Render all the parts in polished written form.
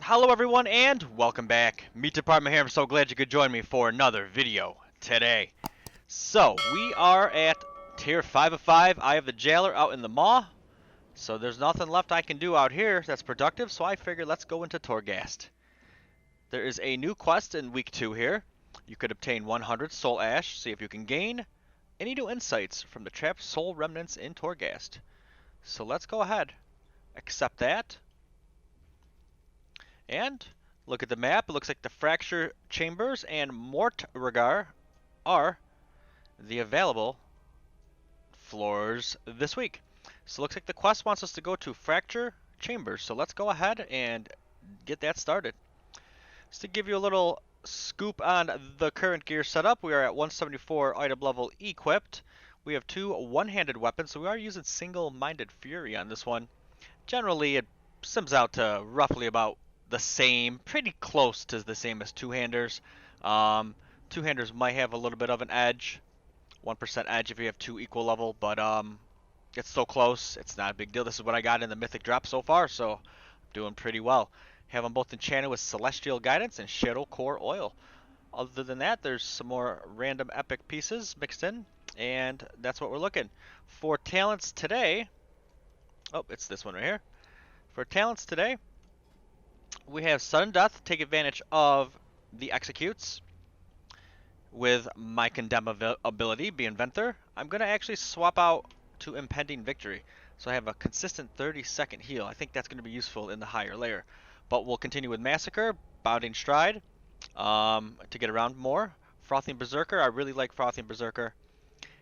Hello everyone and welcome back. Meat Department here. I'm so glad you could join me for another video today. So we are at tier 5 of 5. I have the jailer out in the maw. So there's nothing left I can do out here that's productive, so I figured let's go into Torghast. There is a new quest in week 2 here. You could obtain 100 soul ash, see if you can gain any new insights from the trapped soul remnants in Torghast. So let's go ahead. Accept that. And look at the map. It looks like the fracture chambers and Mortregar are the available floors this week. So it looks like the quest wants us to go to fracture chambers. So let's go ahead and get that started. Just to give you a little scoop on the current gear setup, we are at 174 item level equipped. We have two one-handed weapons, so we are using single-minded fury on this one. Generally, it sims out to roughly about the same, pretty close to the same as two-handers. Two-handers might have a little bit of an edge, 1% edge if you have two equal level, but it's so close, it's not a big deal. This is what I got in the mythic drop so far, so I'm doing pretty well. Have them both enchanted with celestial guidance and shadow core oil. Other than that, there's some more random epic pieces mixed in, and that's what we're looking for. Talents today, oh, it's this one right here. For talents today, we have sudden death, take advantage of the executes with my condemn ability being Venthyr. I'm going to actually swap out to impending victory, so I have a consistent 30-second heal. I think that's going to be useful in the higher layer, but we'll continue with massacre, bounding stride to get around more. Frothing Berserker, I really like Frothing Berserker,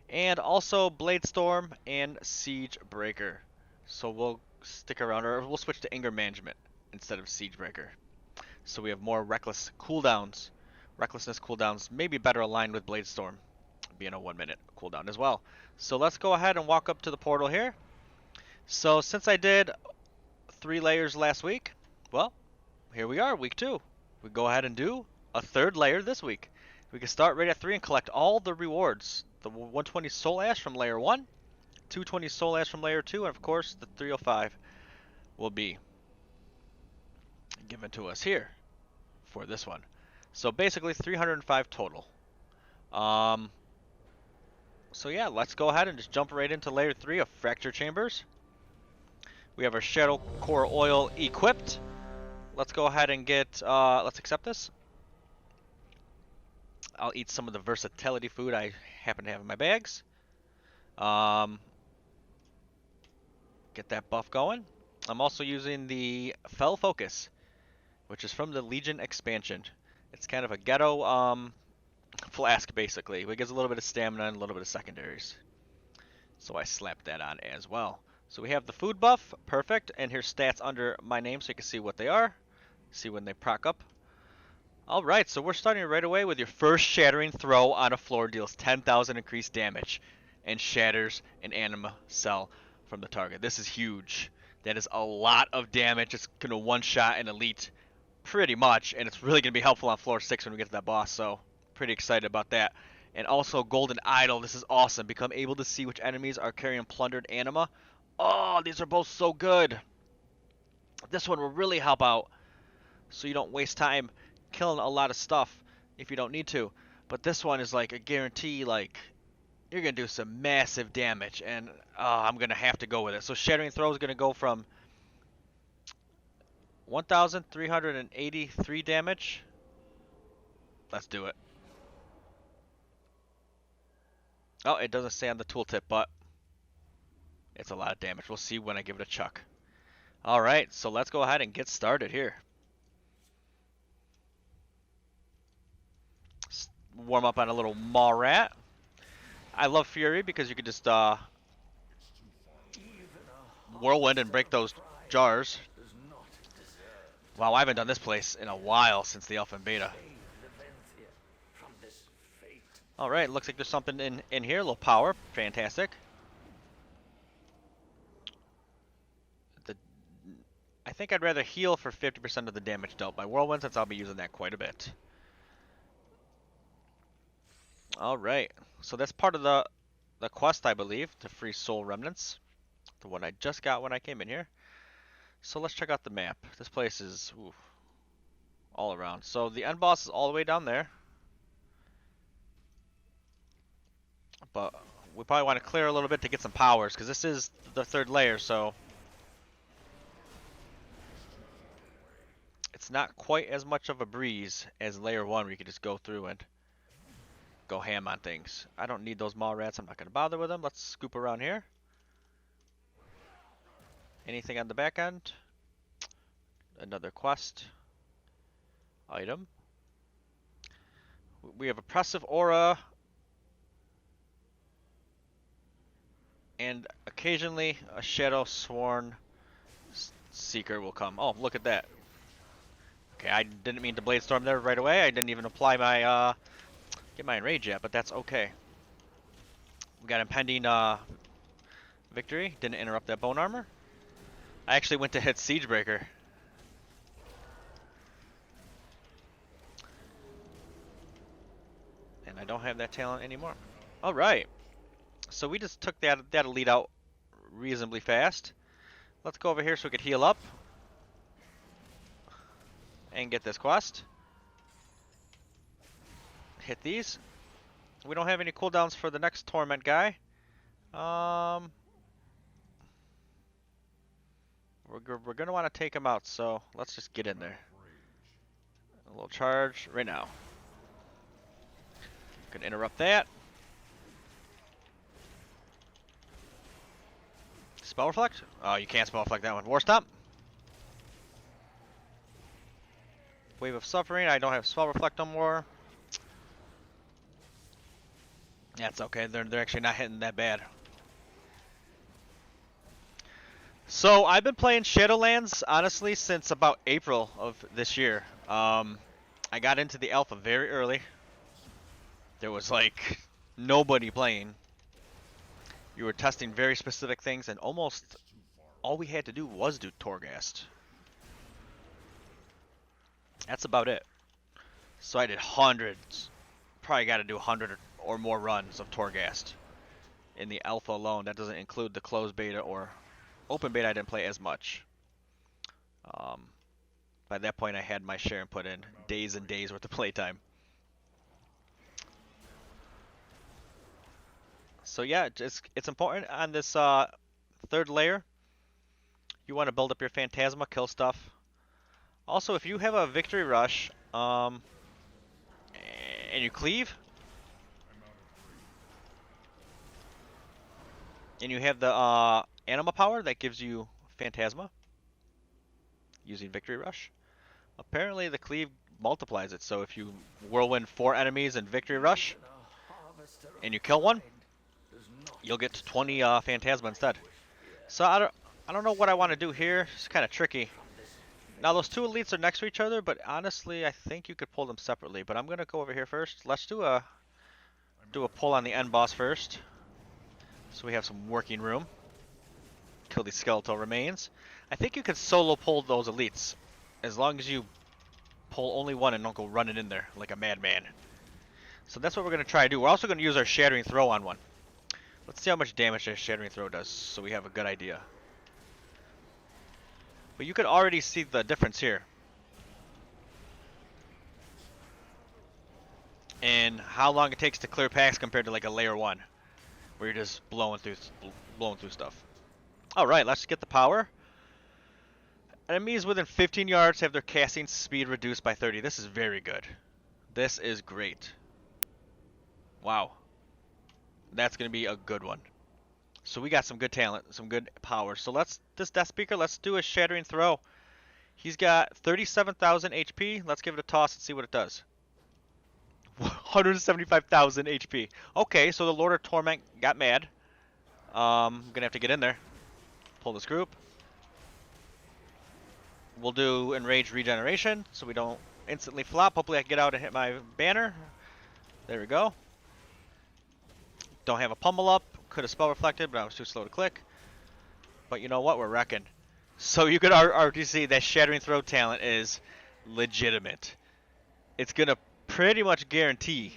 and also Blade Storm and Siege Breaker. So we'll stick around, or we'll switch to anger management instead of Siege Breaker. So we have more reckless cooldowns. Recklessness cooldowns may be better aligned with Blade Storm, being a 1-minute cooldown as well. So let's go ahead and walk up to the portal here. So since I did 3 layers last week, well, here we are, week 2. We go ahead and do a 3rd layer this week. We can start right at 3 and collect all the rewards. The 120 soul ash from layer 1, 220 soul ash from layer 2, and of course the 305 will be given to us here for this one. So basically 305 total. So yeah, let's go ahead and just jump right into layer 3 of fracture chambers. We have our shadow core oil equipped. Let's go ahead and get let's accept this. I'll eat some of the versatility food I happen to have in my bags. Get that buff going. I'm also using the Fell Focus, which is from the Legion expansion. It's kind of a ghetto flask, basically. It gives a little bit of stamina and a little bit of secondaries. So I slapped that on as well. So we have the food buff, perfect, and here's stats under my name so you can see what they are, see when they proc up. Alright, so we're starting right away with your first shattering throw on a floor, deals 10,000 increased damage and shatters an anima cell from the target. This is huge. That is a lot of damage. It's going to one-shot an elite pretty much, and it's really going to be helpful on floor 6 when we get to that boss, so pretty excited about that. And also Golden Idol, this is awesome. Become able to see which enemies are carrying plundered anima. Oh, these are both so good. This one will really help out, so you don't waste time killing a lot of stuff if you don't need to. But this one is like a guarantee, like you're going to do some massive damage, and I'm going to have to go with it. So Shattering Throw is going to go from 1,383 damage. Let's do it. Oh, it doesn't say on the tooltip, but it's a lot of damage. We'll see when I give it a chuck. Alright, so let's go ahead and get started here. Warm up on a little Maw Rat. I love Fury because you can just whirlwind and break those jars. Wow, I haven't done this place in a while since the alpha and beta. Alright, looks like there's something in here. A little power. Fantastic. I think I'd rather heal for 50% of the damage dealt by whirlwind, since I'll be using that quite a bit. Alright, so that's part of the quest, I believe, to free soul remnants. The one I just got when I came in here. So let's check out the map. This place is all around. So the end boss is all the way down there. But we probably want to clear a little bit to get some powers, because this is the third layer, so it's not quite as much of a breeze as layer 1 where you can just go through and go ham on things. I don't need those mall rats. I'm not going to bother with them. Let's scoop around here. Anything on the back end? Another quest item. We have oppressive aura. And occasionally a shadow sworn seeker will come. Oh, look at that. Okay, I didn't mean to blade storm there right away. I didn't even apply my get my enrage yet, but that's okay. We got impending victory. Didn't interrupt that bone armor. I actually went to hit Siegebreaker. And I don't have that talent anymore. Alright. So we just took that elite out reasonably fast. Let's go over here so we could heal up. And get this quest. Hit these. We don't have any cooldowns for the next torment guy. We're gonna want to take him out, so let's just get in there. A little charge right now. Gonna interrupt that. Spell reflect? Oh, you can't spell reflect that one. War stomp. Wave of suffering. I don't have spell reflect no more. That's okay. They're actually not hitting that bad. So I've been playing Shadowlands honestly since about April of this year. I got into the alpha very early. There was like nobody playing. You were testing very specific things, and almost all we had to do was do Torghast. That's about it. So I did hundreds. Probably got to do 100 or more runs of Torghast in the alpha alone. That doesn't include the closed beta or open beta. I didn't play as much. By that point, I had my share and put in days and days worth of playtime. So yeah, it's important on this third layer. You want to build up your Phantasma, kill stuff. Also, if you have a victory rush and you cleave, and you have the Anima Power that gives you Phantasma using victory rush, apparently the cleave multiplies it. So if you whirlwind 4 enemies in victory rush and you kill one, you'll get to 20 Phantasma instead. So I don't know what I want to do here. It's kind of tricky. Now those two elites are next to each other, but honestly I think you could pull them separately. But I'm gonna go over here first. Let's do a pull on the end boss first, so we have some working room. Kill these skeletal remains. I think you can solo pull those elites as long as you pull only one and don't go running in there like a madman. So that's what we're gonna try to do. We're also gonna use our Shattering Throw on one. Let's see how much damage that Shattering Throw does, so we have a good idea. But you could already see the difference here. And how long it takes to clear packs compared to like a layer 1, where you're just blowing through stuff. Alright, let's get the power. Enemies within 15 yards have their casting speed reduced by 30. This is very good. This is great. Wow. That's going to be a good one. So we got some good talent, some good power. So this Death Speaker, let's do a Shattering Throw. He's got 37,000 HP. Let's give it a toss and see what it does. 175,000 HP. Okay, so the Lord of Torment got mad. I'm going to have to get in there. Pull this group. We'll do Enraged Regeneration so we don't instantly flop. Hopefully I can get out and hit my banner. There we go. Don't have a pummel up. Could have spell reflected, but I was too slow to click. But you know what? We're wrecking. So you could already see that Shattering Throw talent is legitimate. It's going to pretty much guarantee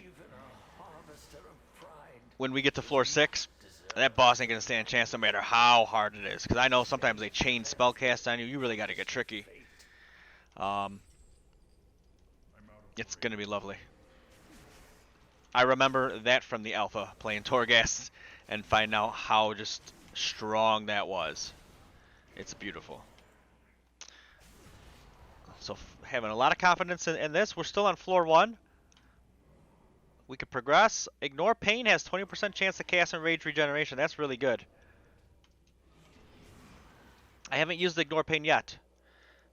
when we get to floor 6, that boss ain't going to stand a chance no matter how hard it is. Because I know sometimes they chain spellcast on you. You really got to get tricky. It's gonna be lovely. I remember that from the alpha, playing Torghast and finding out how just strong that was. It's beautiful. So having a lot of confidence in this. We're still on floor 1. We could progress. Ignore Pain has 20% chance to cast and Rage Regeneration. That's really good. I haven't used Ignore Pain yet.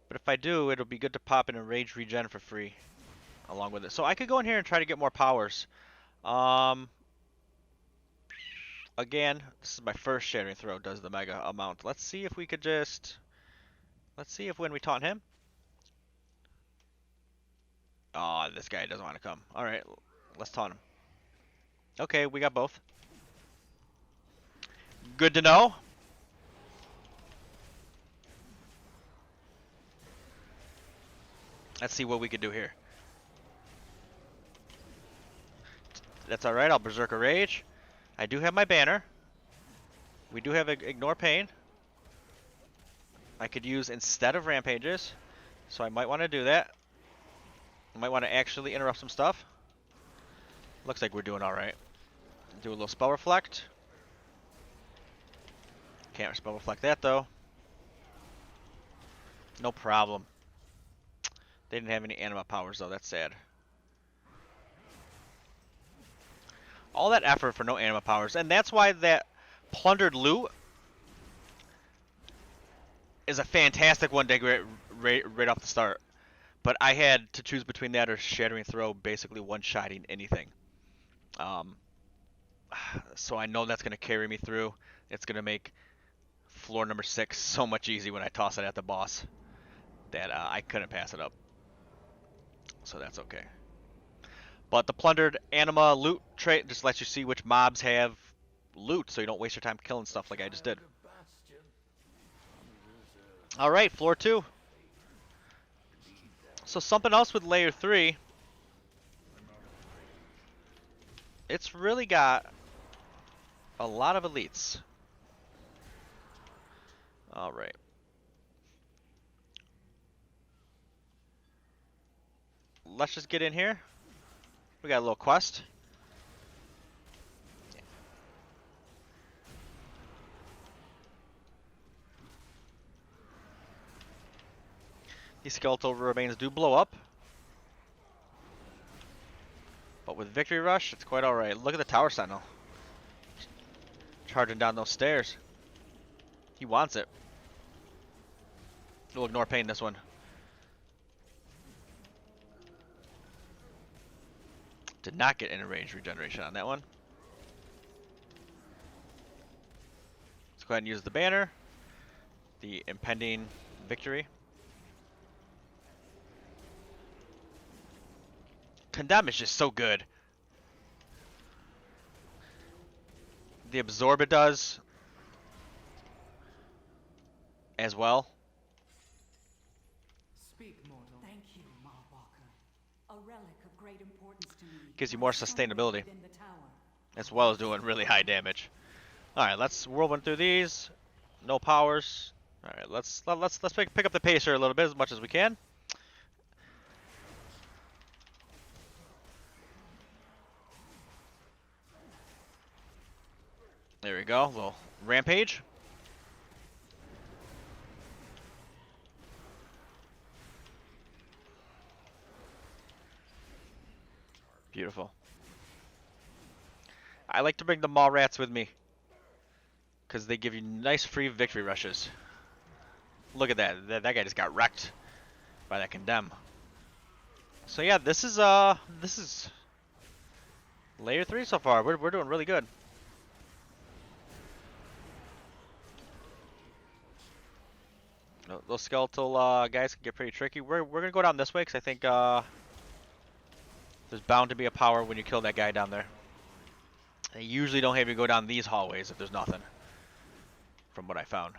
But if I do, it'll be good to pop in a Rage Regen for free along with it. So I could go in here and try to get more powers. Again, this is my first Shattering Throw does the mega amount. Let's see if we could just... Let's see if when we taunt him... Oh, this guy doesn't want to come. Alright, let's taunt him. Okay, we got both. Good to know. Let's see what we can do here. That's alright, I'll Berserker Rage. I do have my banner. We do have Ignore Pain. I could use instead of Rampages. So I might want to do that. I might want to actually interrupt some stuff. Looks like we're doing alright. Do a little Spell Reflect. Can't Spell Reflect that though. No problem. They didn't have any Anima Powers though, that's sad. All that effort for no Anima Powers, and that's why that plundered loot is a fantastic one to get right off the start. But I had to choose between that or Shattering Throw, basically one-shotting anything. So I know that's going to carry me through. It's going to make floor number 6 so much easy when I toss it at the boss that I couldn't pass it up. So that's okay. But the plundered anima loot trait just lets you see which mobs have loot, so you don't waste your time killing stuff like I just did. Alright, floor 2. So something else with layer 3. It's really got a lot of elites. Alright. Let's just get in here. We got a little quest. These skeletal remains do blow up. But with Victory Rush, it's quite alright. Look at the Tower Sentinel. Charging down those stairs. He wants it. We'll ignore Pain this one. Did not get any range regeneration on that one. Let's go ahead and use the banner. The impending victory. Condemn is just so good. The absorb it does as well. Speak, mortal. Thank you, Mawwalker. A relic of great importance to me. Gives you more sustainability, as well as doing really high damage. All right, let's whirlwind through these. No powers. All right, let's pick up the pace here a little bit as much as we can. There we go, a little rampage. Beautiful. I like to bring the Maw Rats with me, because they give you nice free victory rushes. Look at that. That guy just got wrecked by that condemn. So yeah, this is layer 3 so far. We're doing really good. Those skeletal guys can get pretty tricky. We're gonna go down this way because I think there's bound to be a power when you kill that guy down there. They usually don't have you go down these hallways if there's nothing, from what I found.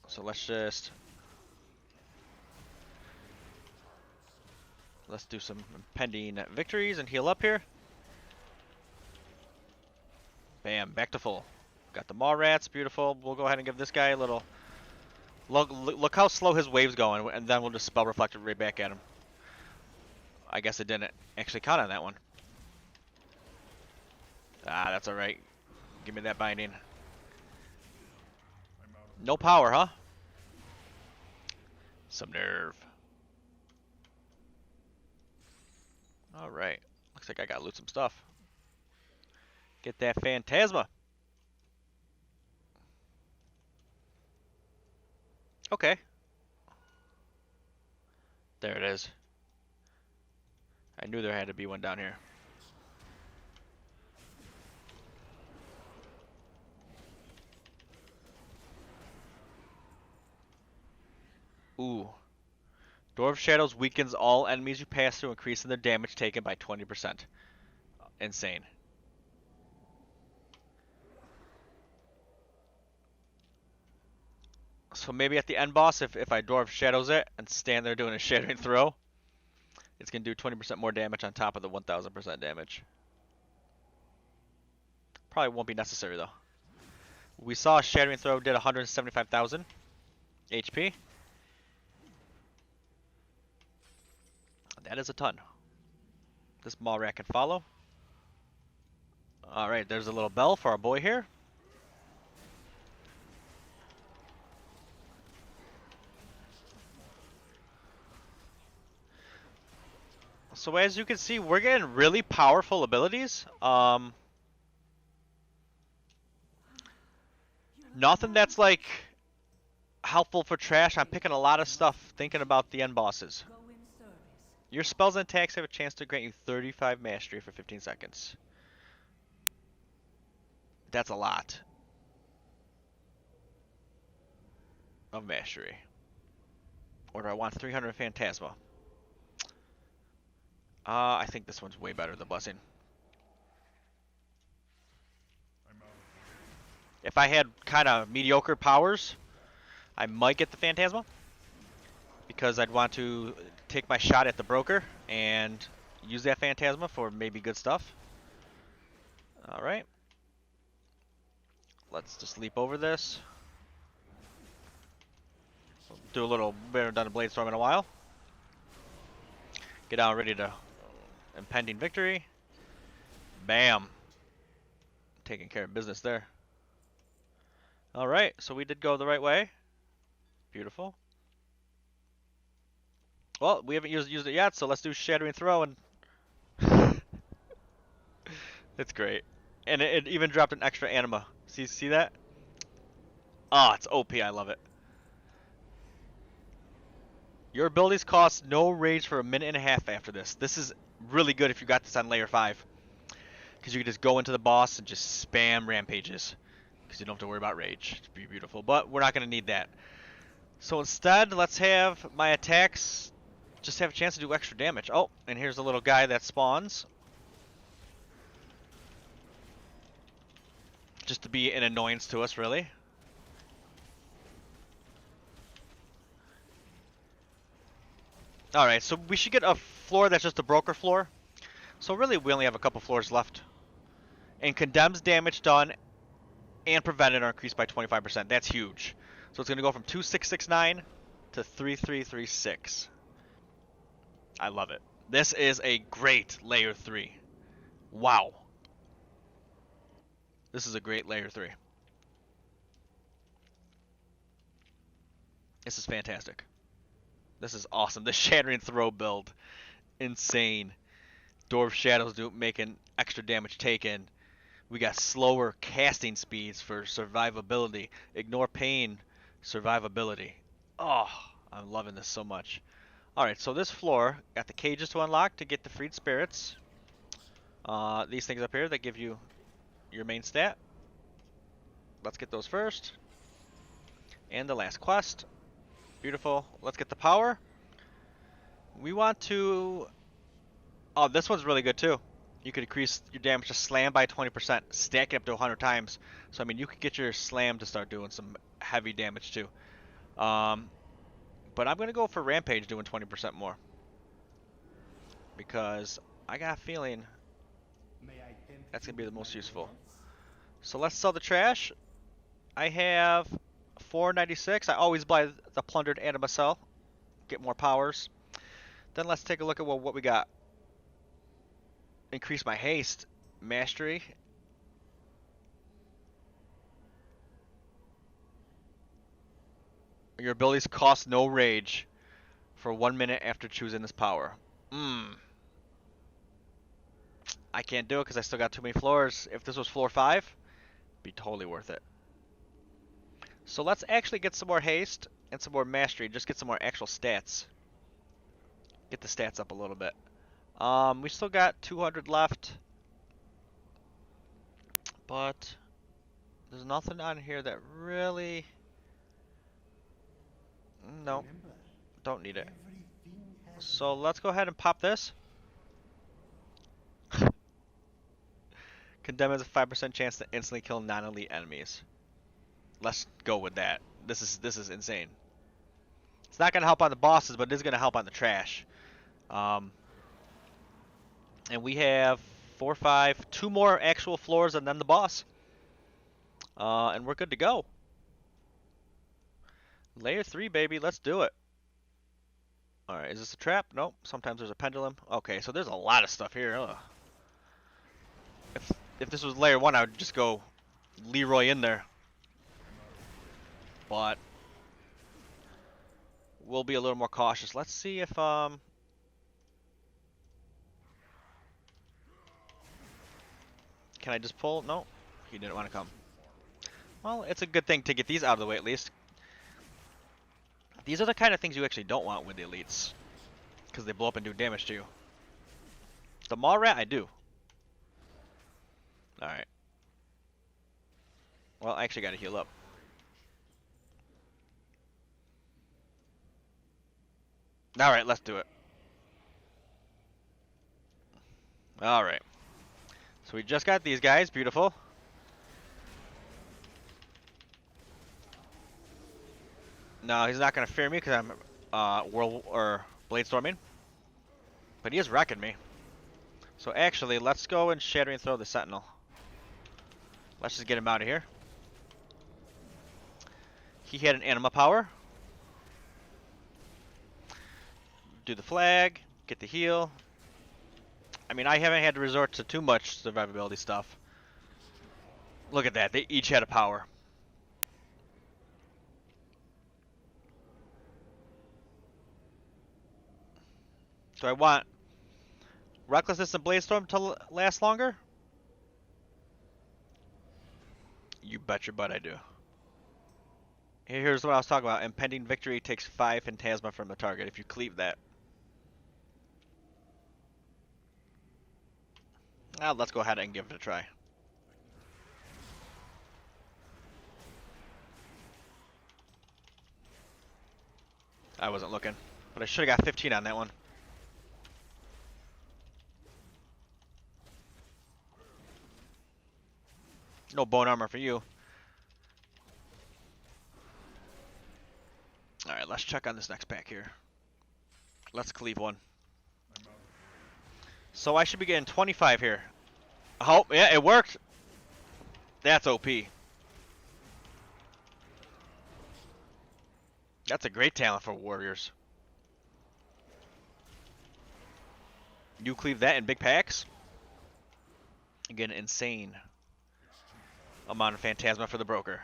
So let's do some impending victories and heal up here. Bam, back to full. Got the Maw Rats, beautiful. We'll go ahead and give this guy a little... Look how slow his wave's going, and then we'll just Spell Reflect it right back at him. I guess it didn't actually count on that one. Ah, that's alright. Give me that binding. No power, huh? Some nerve. Alright. Looks like I gotta loot some stuff. Get that Phantasma. Okay. There it is. I knew there had to be one down here. Ooh. Door of Shadows weakens all enemies you pass through, increasing their damage taken by 20%. Insane. So maybe at the end boss, if I Door of Shadows it and stand there doing a Shattering Throw, it's going to do 20% more damage on top of the 1000% damage. Probably won't be necessary though. We saw a Shattering Throw did 175,000 HP. That is a ton. This Maw Rat can follow. Alright, there's a little bell for our boy here. So as you can see, we're getting really powerful abilities. Nothing that's like helpful for trash. I'm picking a lot of stuff thinking about the end bosses. Go in service. Your spells and attacks have a chance to grant you 35 mastery for 15 seconds. That's a lot of mastery. Or do I want 300 Phantasma? I think this one's way better than Blessing. If I had kind of mediocre powers, I might get the Phantasma. Because I'd want to take my shot at the broker and use that Phantasma for maybe good stuff. Alright. Let's just leap over this. Do a little bit of done a Blade Storm in a while. Get out ready to impending victory. Bam. Taking care of business there. Alright, so we did go the right way. Beautiful. Well, we haven't used it yet, so let's do Shattering Throw and it's great. And it even dropped an extra anima. See that? Ah, it's OP, I love it. Your abilities cost no rage for a minute and a half after this. This is really good if you got this on layer 5. Because you can just go into the boss and just spam rampages. Because you don't have to worry about rage. It's beautiful. But we're not going to need that. So instead, let's have my attacks just have a chance to do extra damage. Oh, and here's a little guy that spawns. Just to be an annoyance to us, really. Alright, so we should get a floor that's just a broker floor. So really, we only have a couple floors left. And condemns damage done and prevented are increased by 25%. That's huge. So it's going to go from 2669 to 3336. I love it. This is a great layer 3. Wow. This is a great layer 3. This is fantastic. This is awesome. The Shattering Throw build. Insane. Door of Shadows making extra damage taken. We got slower casting speeds for survivability. Ignore pain, survivability. Oh, I'm loving this so much. Alright, so this floor got the cages to unlock to get the freed spirits. These things up here that give you your main stat. Let's get those first. And the last quest. Beautiful. Let's get the power. We want to... Oh, this one's really good too. You could increase your damage to slam by 20%, stack it up to 100 times. So, I mean, you could get your slam to start doing some heavy damage too. But I'm going to go for Rampage doing 20% more. Because I got a feeling that's going to be the most useful. So let's sell the trash. I have 496. I always buy the plundered anima cell. Get more powers. Then let's take a look at what we got. increase my haste. Mastery. Your abilities cost no rage for 1 minute after choosing this power. I can't do it because I still got too many floors. If this was floor 5, it'd be totally worth it. So let's actually get some more haste and some more mastery. Just get some more actual stats. Get the stats up a little bit. We still got 200 left. But there's nothing on here that really... No, don't need it. So let's go ahead and pop this. Condemn has a 5% chance to instantly kill non-elite enemies. Let's go with that. This is insane. It's not gonna help on the bosses, but it is gonna help on the trash. And we have 4, 5, 2 more actual floors and then the boss. And we're good to go. Layer 3, baby. Let's do it. Alright, is this a trap? Nope. Sometimes there's a pendulum. Okay, so there's a lot of stuff here. Ugh. If this was layer 1, I would just go Leroy in there. But we'll be a little more cautious. Let's see if can I just pull? No, he didn't want to come. Well, it's a good thing to get these out of the way at least. These are the kind of things you actually don't want with the elites, because they blow up and do damage to you. The Maw Rat, I do. Alright. Well, I actually got to heal up. Alright, let's do it. Alright. So we just got these guys. Beautiful. No, he's not going to fear me because I'm Blade Storming. But he is wrecking me. So actually, let's go and Shattering Throw the Sentinel. Let's just get him out of here. He had an Anima Power. Do the flag. Get the heal. I mean, I haven't had to resort to too much survivability stuff. Look at that. They each had a power. Do I want Recklessness and Bladestorm to last longer? You bet your butt I do. Here's what I was talking about. Impending Victory takes 5 Phantasma from the target if you cleave that. Now let's go ahead and give it a try. I wasn't looking, but I should have got 15 on that one. No bone armor for you. Alright, let's check on this next pack here. Let's cleave one. So I should be getting 25 here. Oh, yeah, it worked. That's OP. That's a great talent for warriors. You cleave that in big packs. You get an insane amount of Phantasma for the broker.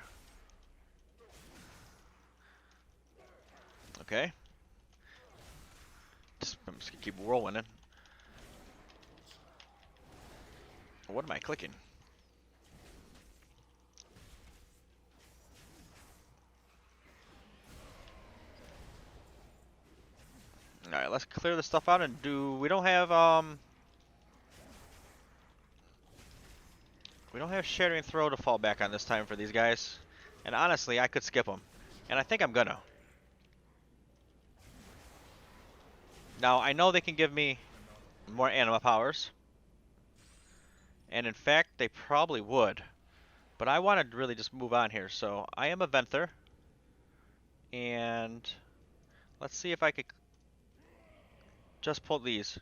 Okay. I'm just gonna keep whirlwinding. What am I clicking? Alright, let's clear this stuff out and we don't have Shattering Throw to fall back on this time for these guys. And honestly, I could skip them. And I think I'm gonna. Now, I know they can give me more Anima Powers. And in fact, they probably would. But I want to really just move on here. So, I am a Venthyr. And let's see if I could just pull these.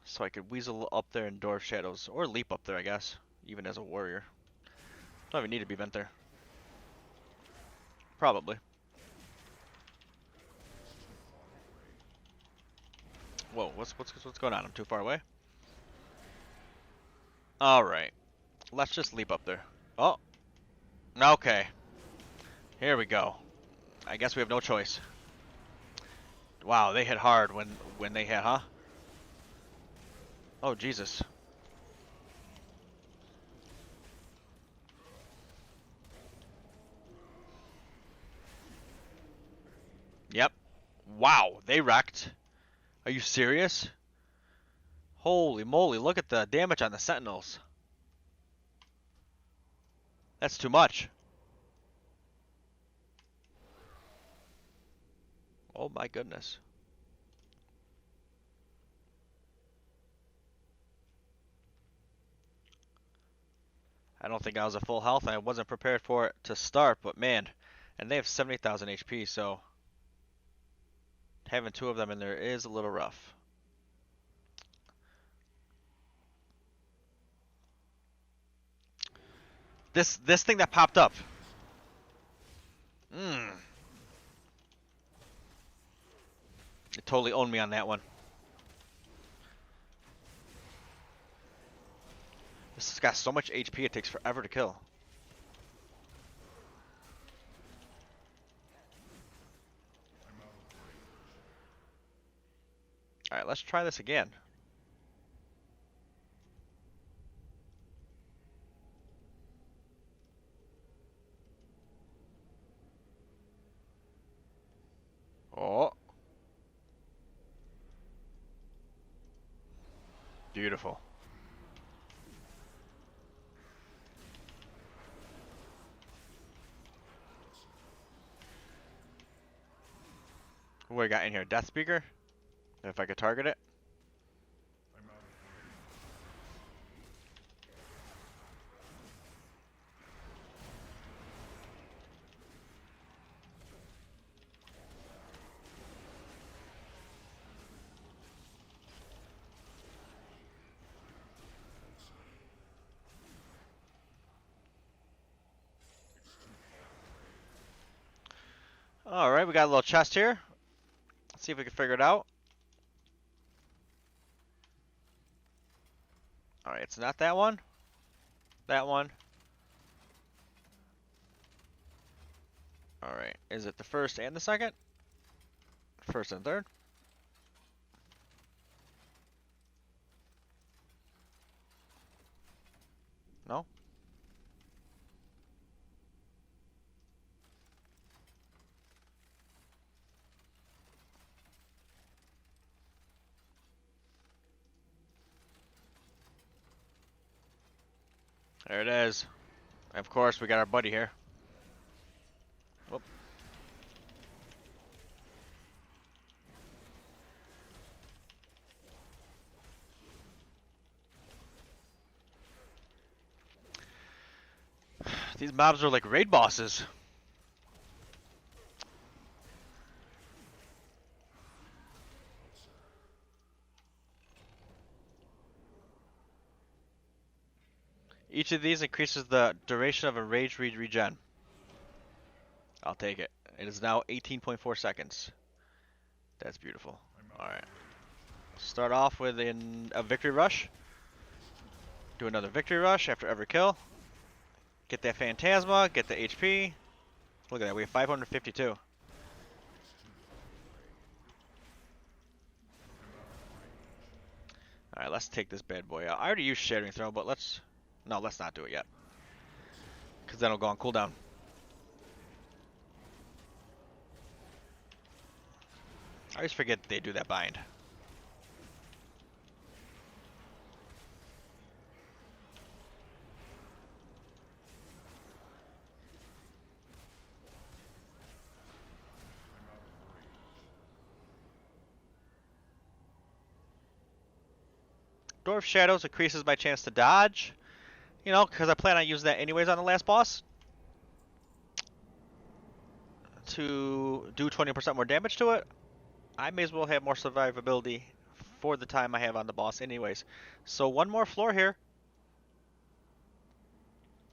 So I could weasel up there in Dwarf Shadows. Or leap up there, I guess. Even as a warrior. Don't even need to be Venthyr. Probably. Whoa, what's going on? I'm too far away? Alright. Let's just leap up there. Oh. Okay. Here we go. I guess we have no choice. Wow, they hit hard when they hit, huh? Oh, Jesus. Yep. Wow, they wrecked. Are you serious? Holy moly, look at the damage on the Sentinels. That's too much. Oh my goodness. I don't think I was at full health and I wasn't prepared for it to start, but man. And they have 70,000 HP, so having two of them in there is a little rough. This thing that popped up. It totally owned me on that one. This has got so much HP it takes forever to kill. Alright, let's try this again. Oh. Beautiful. What do I got in here? Death Speaker? If I could target it. Alright, we got a little chest here. Let's see if we can figure it out. Alright, it's not that one. That one. Alright, is it the first and the second? First and third? No? There it is. Of course, we got our buddy here. Whoop. These mobs are like raid bosses. Each of these increases the duration of a rage regen. I'll take it. It is now 18.4 seconds. That's beautiful. Alright. Start off with a victory rush. Do another victory rush after every kill. Get that Phantasma, get the HP. Look at that, we have 552. Alright, let's take this bad boy out. I already used Shattering Throw, but let's not do it yet. Because then it'll go on cooldown. I always forget they do that bind. Dwarf Shadows increases my chance to dodge. You know, because I plan on using that anyways on the last boss. To do 20% more damage to it. I may as well have more survivability for the time I have on the boss anyways. So one more floor here.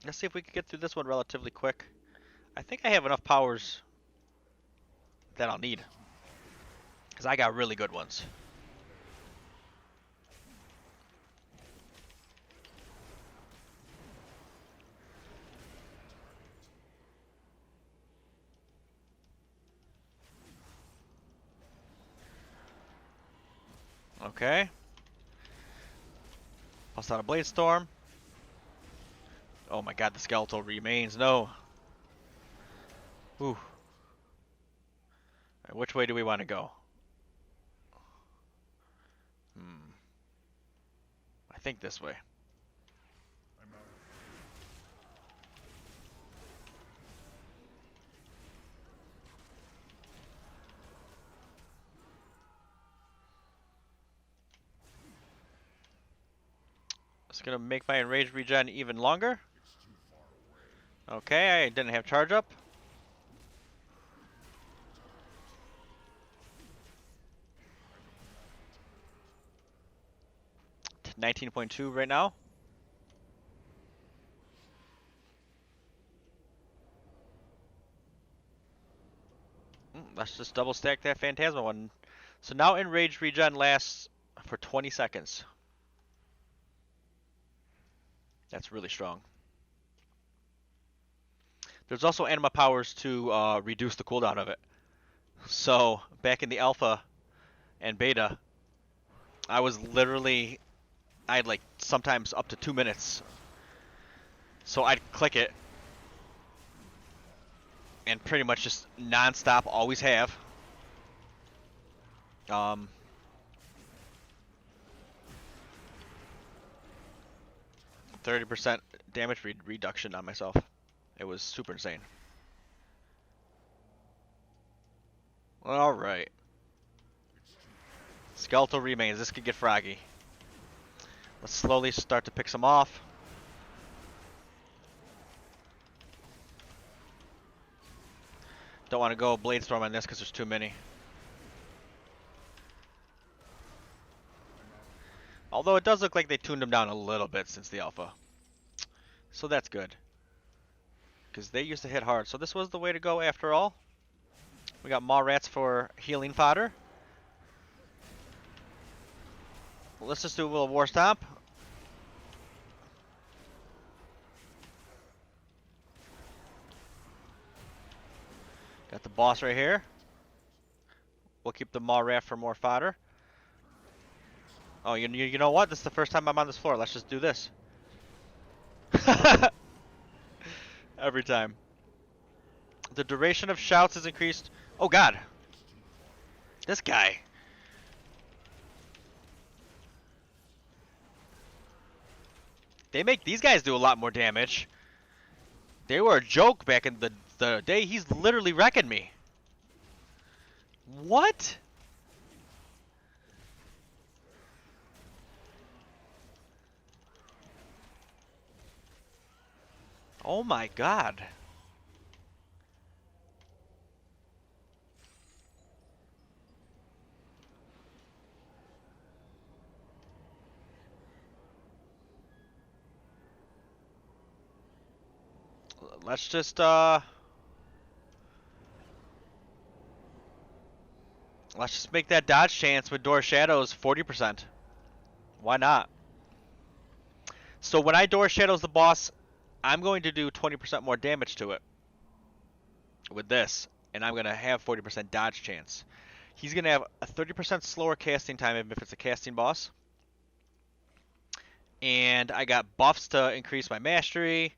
Let's see if we can get through this one relatively quick. I think I have enough powers that I'll need. Because I got really good ones. Okay. Plus out a Blade Storm. Oh my god, the skeletal remains. No. Ooh. Right, which way do we want to go? I think this way. It's gonna make my enraged regen even longer. Okay, I didn't have charge up. To 19.2 right now. Let's just double stack that Phantasma one. So now enraged regen lasts for 20 seconds. That's really strong. There's also anima powers to reduce the cooldown of it. So back in the alpha and beta, I had like sometimes up to 2 minutes. So I'd click it and pretty much just non-stop always have. 30% damage reduction on myself. It was super insane. Alright. Skeletal remains. This could get froggy. Let's slowly start to pick some off. Don't want to go Blade Storm on this because there's too many. Although it does look like they tuned them down a little bit since the alpha. So that's good. Because they used to hit hard. So this was the way to go after all. We got Maw Rats for healing fodder. Let's just do a little War Stomp. Got the boss right here. We'll keep the Maw Rat for more fodder. Oh, you know what? This is the first time I'm on this floor. Let's just do this. Every time. The duration of shouts is increased. Oh god. This guy. They make these guys do a lot more damage. They were a joke back in the day. He's literally wrecking me. What? Oh my god. Let's just make that dodge chance with Door Shadows 40%. Why not? So when I Door Shadows the boss, I'm going to do 20% more damage to it with this, and I'm going to have 40% dodge chance. He's going to have a 30% slower casting time even if it's a casting boss. And I got buffs to increase my mastery.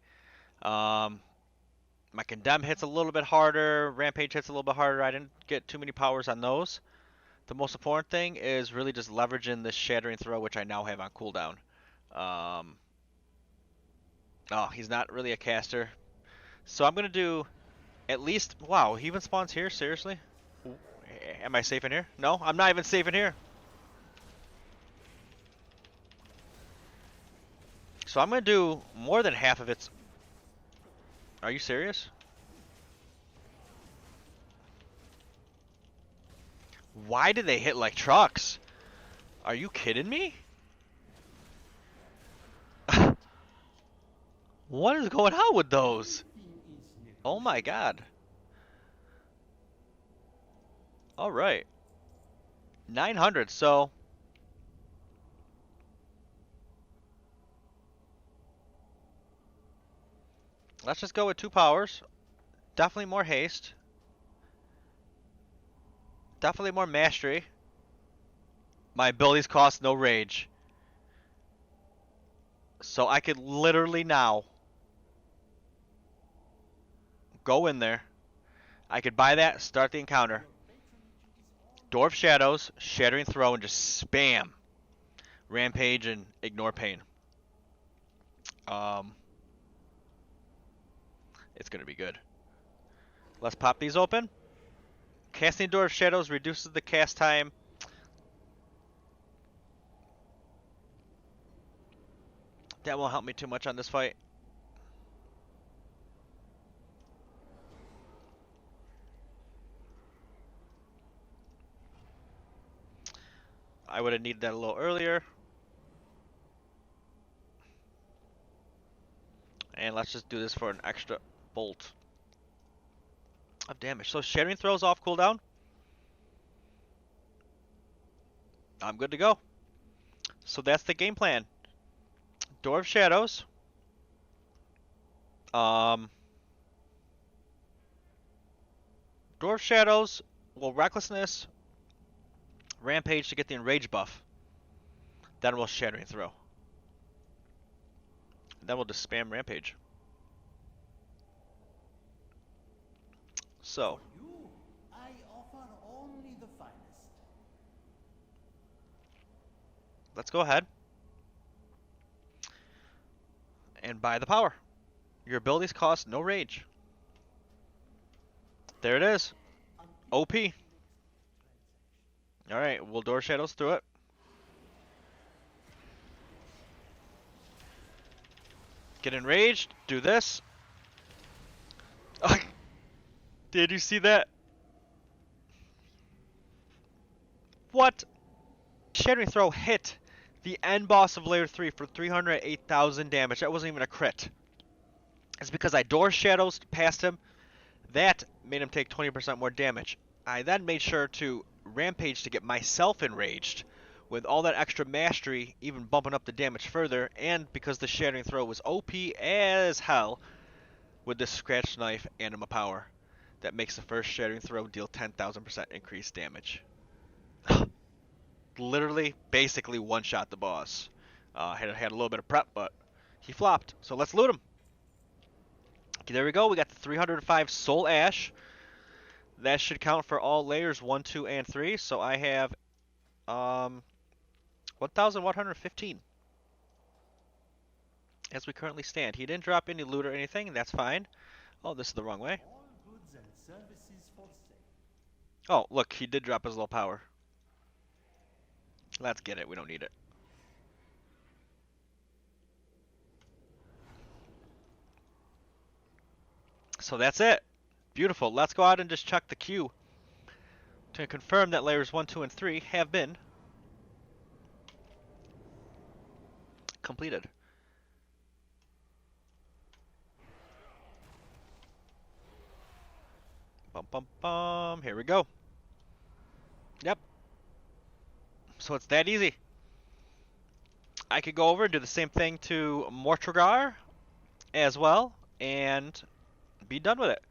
My Condemn hits a little bit harder. Rampage hits a little bit harder. I didn't get too many powers on those. The most important thing is really just leveraging this Shattering Throw, which I now have on cooldown. Oh, he's not really a caster. So I'm going to do at least... Wow, he even spawns here? Seriously? Am I safe in here? No, I'm not even safe in here. So I'm going to do more than half of its... Are you serious? Why do they hit like trucks? Are you kidding me? What is going on with those? Oh my god. Alright. 900, so... Let's just go with 2 powers. Definitely more haste. Definitely more mastery. My abilities cost no rage. So I could literally now go in there. I could buy that, start the encounter. Door of Shadows, Shattering Throw, and just spam Rampage and Ignore Pain. It's going to be good. Let's pop these open. Casting Door of Shadows reduces the cast time. That won't help me too much on this fight. I would have needed that a little earlier. And let's just do this for an extra bolt of damage. So Shattering Throws off cooldown. I'm good to go. So that's the game plan. Door of Shadows. Door of Shadows will Recklessness, Rampage to get the Enrage buff. Then we'll Shattering Throw. Then we'll just spam Rampage. So. For you, I offer only the finest. Let's go ahead and buy the power. Your abilities cost no rage. There it is. OP. Alright, we'll Door Shadows through it. Get enraged. Do this. Did you see that? What? Shattering Throw hit the end boss of Layer 3 for 308,000 damage. That wasn't even a crit. It's because I Door Shadows past him. That made him take 20% more damage. I then made sure to Rampage to get myself enraged. With all that extra mastery, even bumping up the damage further, and because the Shattering Throw was OP as hell, with this Scratch Knife Anima Power, that makes the first Shattering Throw deal 10,000% increased damage. Literally, basically one-shot the boss. Had a little bit of prep, but he flopped. So let's loot him. Okay, there we go. We got the 305 Soul Ash. That should count for all layers 1, 2, and 3. So I have 1,115 as we currently stand. He didn't drop any loot or anything, and that's fine. Oh, this is the wrong way. All goods and services for sale. Oh, look, he did drop his little power. Let's get it. We don't need it. So that's it. Beautiful. Let's go out and just check the queue to confirm that layers 1, 2, and 3 have been completed. Bum, bum, bum. Here we go. Yep. So it's that easy. I could go over and do the same thing to Mortregar as well and be done with it.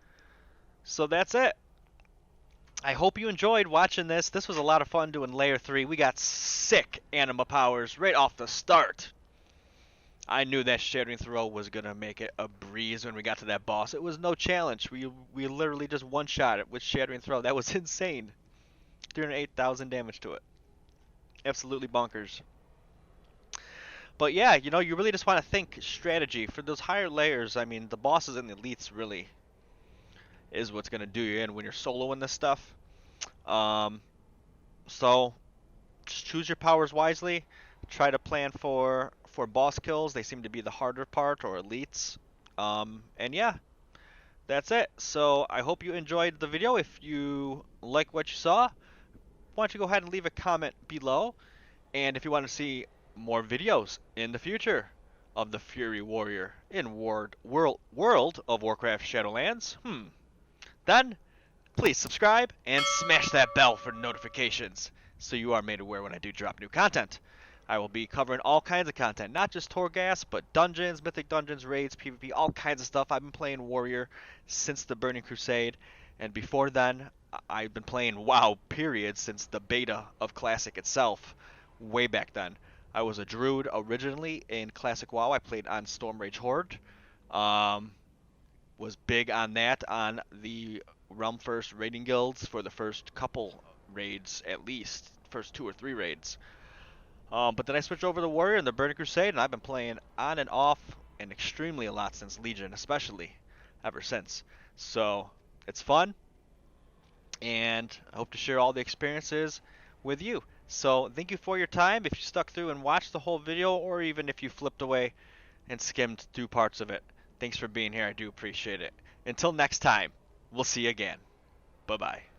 So that's it. I hope you enjoyed watching this. This was a lot of fun doing Layer 3. We got sick Anima Powers right off the start. I knew that Shattering Throw was going to make it a breeze when we got to that boss. It was no challenge. We literally just one-shot it with Shattering Throw. That was insane. 308,000 damage to it. Absolutely bonkers. But yeah, you know, you really just want to think strategy. For those higher layers, I mean, the bosses and the elites really is what's going to do you in when you're soloing this stuff. So just choose your powers wisely. Try to plan for boss kills. They seem to be the harder part, or elites. And yeah, that's it. So I hope you enjoyed the video. If you like what you saw, why don't you go ahead and leave a comment below. And if you want to see more videos in the future of the Fury Warrior in World of Warcraft Shadowlands, then please subscribe and smash that bell for notifications so you are made aware when I do drop new content. I will be covering all kinds of content, not just Torghast, but dungeons, mythic dungeons, raids, PvP, all kinds of stuff. I've been playing Warrior since the Burning Crusade, And before then, I've been playing WoW, period, since the beta of Classic itself, way back then. I was a druid originally in Classic WoW. I played on Stormrage Horde. Um, was big on that, on the Realm First raiding guilds for the first couple raids, at least, first 2 or 3 raids. But then I switched over to Warrior and the Burning Crusade, and I've been playing on and off and extremely a lot since Legion, especially ever since. So it's fun, and I hope to share all the experiences with you. So thank you for your time. If you stuck through and watched the whole video, or even if you flipped away and skimmed through parts of it, thanks for being here. I do appreciate it. Until next time, we'll see you again. Bye-bye.